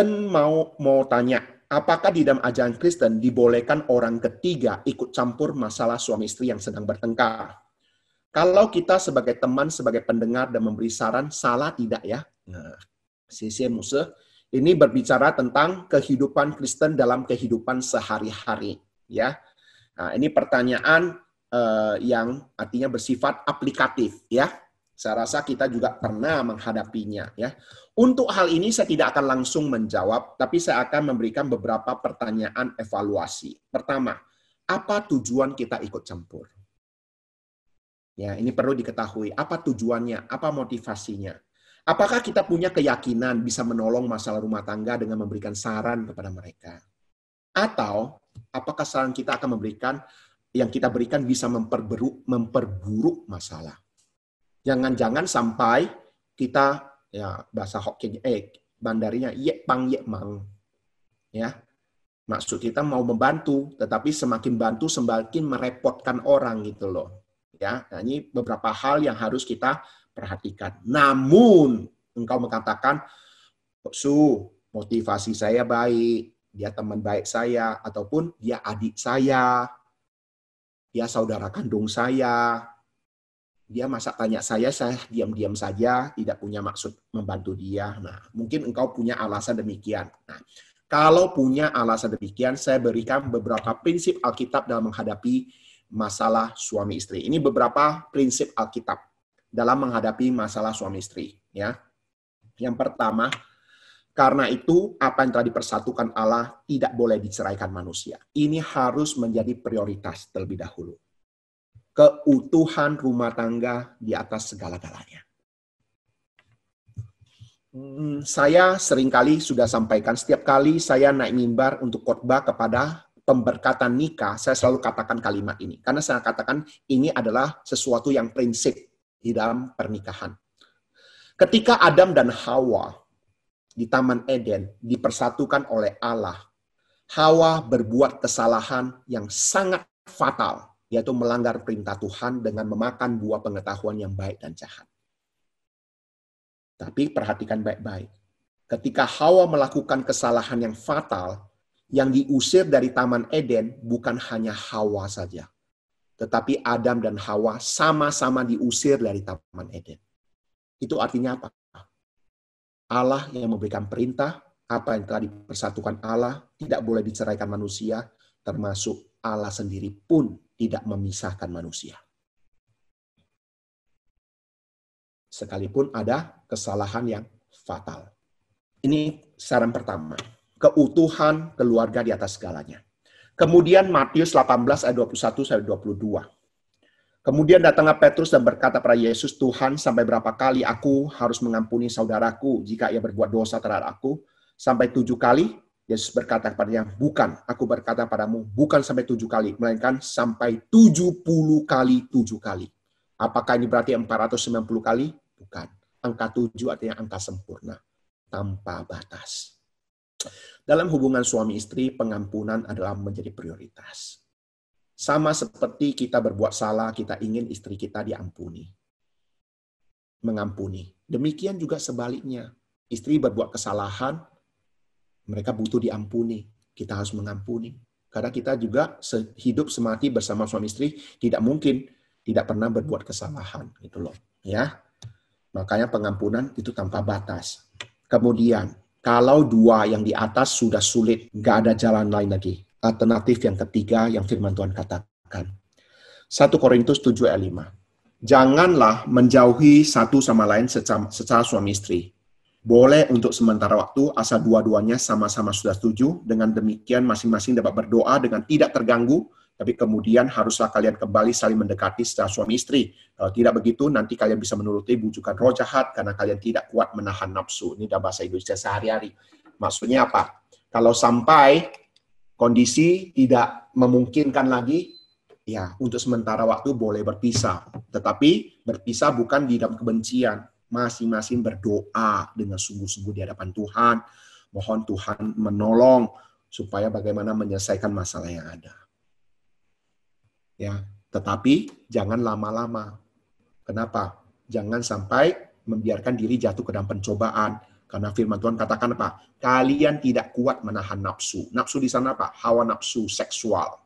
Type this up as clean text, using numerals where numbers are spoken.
mau tanya, apakah di dalam ajaran Kristen dibolehkan orang ketiga ikut campur masalah suami istri yang sedang bertengkar? Kalau kita sebagai teman, sebagai pendengar dan memberi saran, salah tidak ya? Nah, Sisi Musa, ini berbicara tentang kehidupan Kristen dalam kehidupan sehari-hari. Ya, nah, ini pertanyaan yang artinya bersifat aplikatif. Ya, saya rasa kita juga pernah menghadapinya. Ya, untuk hal ini saya tidak akan langsung menjawab, tapi saya akan memberikan beberapa pertanyaan evaluasi. Pertama, apa tujuan kita ikut campur? Ya, ini perlu diketahui. Apa tujuannya? Apa motivasinya? Apakah kita punya keyakinan bisa menolong masalah rumah tangga dengan memberikan saran kepada mereka? Atau apakah saran kita akan memberikan yang kita berikan bisa memperburuk masalah? Jangan-jangan sampai kita ya bahasa Hokkien Mandarinya ye pang ye mang. Ya. Maksud kita mau membantu, tetapi semakin bantu semakin merepotkan orang gitu loh. Ya, nah ini beberapa hal yang harus kita perhatikan. Namun, engkau mengatakan, motivasi saya baik, dia teman baik saya, ataupun dia adik saya, dia saudara kandung saya, dia masa tanya saya diam-diam saja, tidak punya maksud membantu dia. Nah, mungkin engkau punya alasan demikian. Nah, kalau punya alasan demikian, saya berikan beberapa prinsip Alkitab dalam menghadapi masalah suami istri. Ini beberapa prinsip Alkitab dalam menghadapi masalah suami istri. Ya, yang pertama, karena itu apa yang telah dipersatukan Allah tidak boleh diceraikan manusia. Ini harus menjadi prioritas terlebih dahulu. Keutuhan rumah tangga di atas segala-galanya. Saya seringkali sudah sampaikan, setiap kali saya naik mimbar untuk khotbah kepada pemberkatan nikah, saya selalu katakan kalimat ini. Karena saya katakan ini adalah sesuatu yang prinsip di dalam pernikahan. Ketika Adam dan Hawa di Taman Eden dipersatukan oleh Allah, Hawa berbuat kesalahan yang sangat fatal, yaitu melanggar perintah Tuhan dengan memakan buah pengetahuan yang baik dan jahat. Tapi perhatikan baik-baik. Ketika Hawa melakukan kesalahan yang fatal, yang diusir dari Taman Eden bukan hanya Hawa saja, tetapi Adam dan Hawa sama-sama diusir dari Taman Eden. Itu artinya apa? Allah yang memberikan perintah, apa yang telah dipersatukan Allah tidak boleh diceraikan manusia, termasuk Allah sendiri pun tidak memisahkan manusia. Sekalipun ada kesalahan yang fatal. Ini saran pertama. Keutuhan keluarga di atas segalanya. Kemudian Matius 18 ayat 21 sampai 22. Kemudian datanglah Petrus dan berkata pada Yesus, Tuhan, sampai berapa kali aku harus mengampuni saudaraku jika ia berbuat dosa terhadap aku? Sampai 7 kali? Yesus berkata kepadanya, bukan, aku berkata padamu, bukan sampai 7 kali, melainkan sampai 70 kali 7 kali. Apakah ini berarti 490 kali? Bukan. Angka 7 artinya angka sempurna, tanpa batas. Dalam hubungan suami istri, pengampunan adalah menjadi prioritas. Sama seperti kita berbuat salah, kita ingin istri kita diampuni. Mengampuni. Demikian juga sebaliknya. Istri berbuat kesalahan, mereka butuh diampuni. Kita harus mengampuni. Karena kita juga hidup semati bersama suami istri, tidak mungkin tidak pernah berbuat kesalahan. Gitu loh. Ya. Makanya pengampunan itu tanpa batas. Kemudian, kalau dua yang di atas sudah sulit, nggak ada jalan lain lagi. Alternatif yang ketiga yang firman Tuhan katakan. 1 Korintus 7 ayat 5. Janganlah menjauhi satu sama lain secara suami istri. Boleh untuk sementara waktu asal dua-duanya sama-sama sudah setuju. Dengan demikian masing-masing dapat berdoa dengan tidak terganggu. Tapi kemudian haruslah kalian kembali saling mendekati secara suami istri. Kalau tidak begitu, nanti kalian bisa menuruti bujukan roh jahat karena kalian tidak kuat menahan nafsu. Ini dalam bahasa Indonesia sehari-hari. Maksudnya apa? Kalau sampai kondisi tidak memungkinkan lagi, ya untuk sementara waktu boleh berpisah. Tetapi berpisah bukan di dalam kebencian. Masing-masing berdoa dengan sungguh-sungguh di hadapan Tuhan. Mohon Tuhan menolong supaya bagaimana menyelesaikan masalah yang ada. Ya, tetapi jangan lama-lama. Kenapa? Jangan sampai membiarkan diri jatuh ke dalam pencobaan Karena firman Tuhan katakan apa? Kalian tidak kuat menahan nafsu. Nafsu di sana apa? Hawa nafsu seksual.